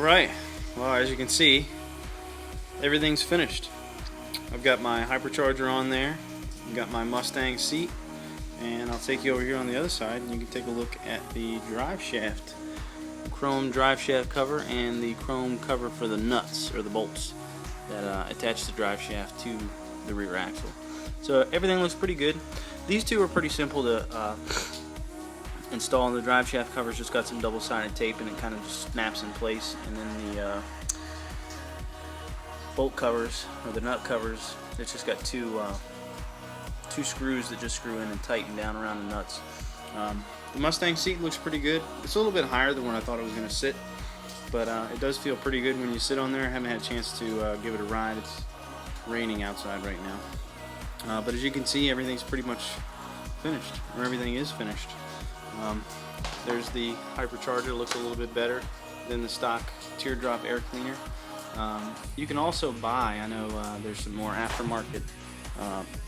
Alright, well, as you can see, everything's finished. I've got my Hypercharger on there, I've got my Mustang seat, and I'll take you over here on the other side and you can take a look at the drive shaft. Chrome drive shaft cover and the chrome cover for the nuts or the bolts that attach the drive shaft to the rear axle. So everything looks pretty good. These two are pretty simple to install. The drive shaft cover's just got some double-sided tape and it kind of just snaps in place, and then the bolt covers or the nut covers, it's just got two screws that just screw in and tighten down around the nuts. The Mustang seat looks pretty good. It's a little bit higher than where I thought it was going to sit, but it does feel pretty good when you sit on there. I haven't had a chance to give it a ride. It's raining outside right now, but as you can see, everything's pretty much finished, or everything is finished. There's the Hypercharger. Looks a little bit better than the stock teardrop air cleaner. You can also buy, I know there's some more aftermarket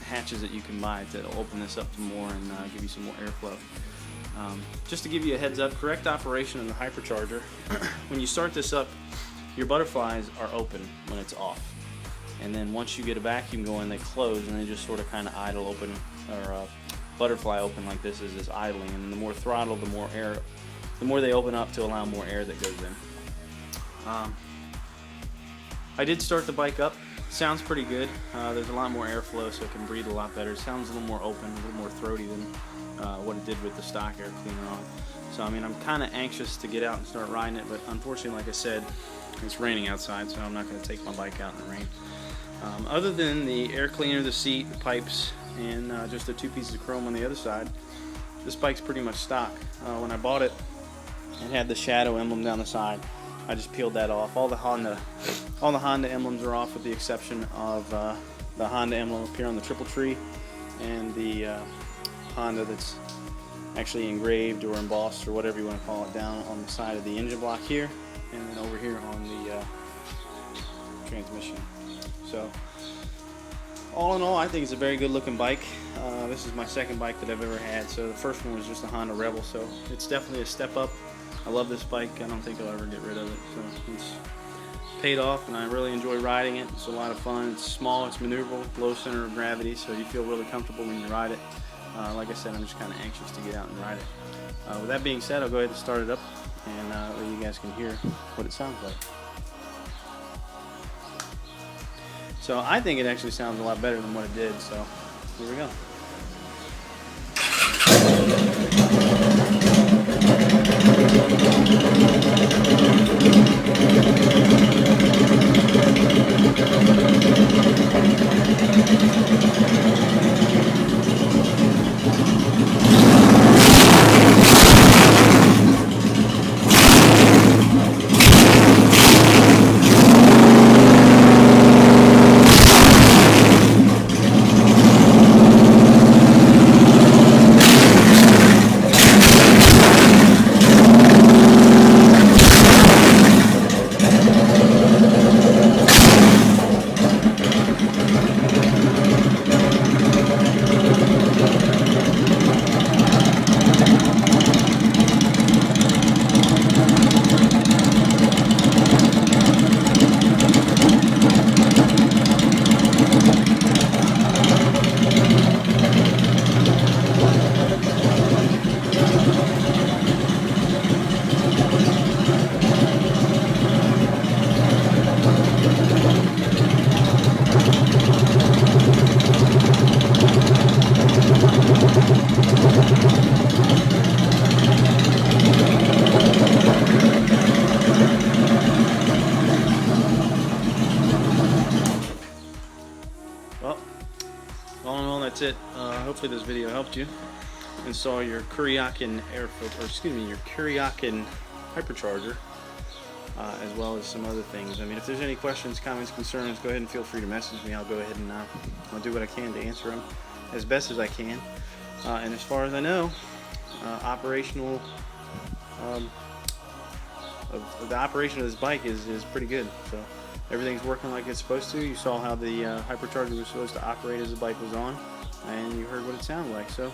hatches that you can buy to open this up some more and give you some more airflow. Just to give you a heads up, correct operation of the Hypercharger, when you start this up, your butterflies are open when it's off, and then once you get a vacuum going, they close and they just sort of kind of idle open, or butterfly open like this is idling, and then the more throttle, the more air, the more they open up to allow more air that goes in. I did start the bike up. Sounds pretty good. There's a lot more airflow, so it can breathe a lot better. It sounds a little more open, a little more throaty than what it did with the stock air cleaner on. So I mean, I'm kind of anxious to get out and start riding it, but unfortunately, like I said, it's raining outside, so I'm not going to take my bike out in the rain. Other than the air cleaner, the seat, the pipes, and just the two pieces of chrome on the other side, this bike's pretty much stock. When I bought it, it had the shadow emblem down the side. I just peeled that off. All the Honda emblems are off, with the exception of the Honda emblem up here on the triple tree, and the Honda that's actually engraved or embossed or whatever you want to call it down on the side of the engine block here, and then over here on the transmission. So all in all, I think it's a very good looking bike. This is my second bike that I've ever had, so the first one was just a Honda Rebel, so it's definitely a step up. I love this bike. I don't think I'll ever get rid of it, so it's paid off and I really enjoy riding it. It's a lot of fun. It's small, it's maneuverable, low center of gravity, so you feel really comfortable when you ride it. Like I said, I'm just kind of anxious to get out and ride it. With that being said, I'll go ahead and start it up, and that way you guys can hear what it sounds like. So I think it actually sounds a lot better than what it did, so here we go. Well, all in all, that's it. Hopefully this video helped you install your Kuryakin air filter, or excuse me, your Kuryakin Hypercharger, as well as some other things. I mean, if there's any questions, comments, concerns, go ahead and feel free to message me. I'll go ahead and I'll do what I can to answer them as best as I can. And as far as I know, operational of the operation of this bike is pretty good. So everything's working like it's supposed to. You saw how the Hypercharger was supposed to operate as the bike was on, and you heard what it sounded like. So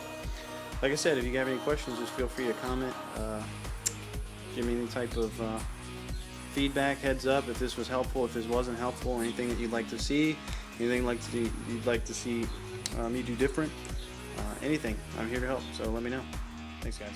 like I said, if you have any questions, just feel free to comment, give me any type of feedback, heads up, if this was helpful, if this wasn't helpful, anything that you'd like to see, anything you'd like to see me do different, anything. I'm here to help, so let me know. Thanks, guys.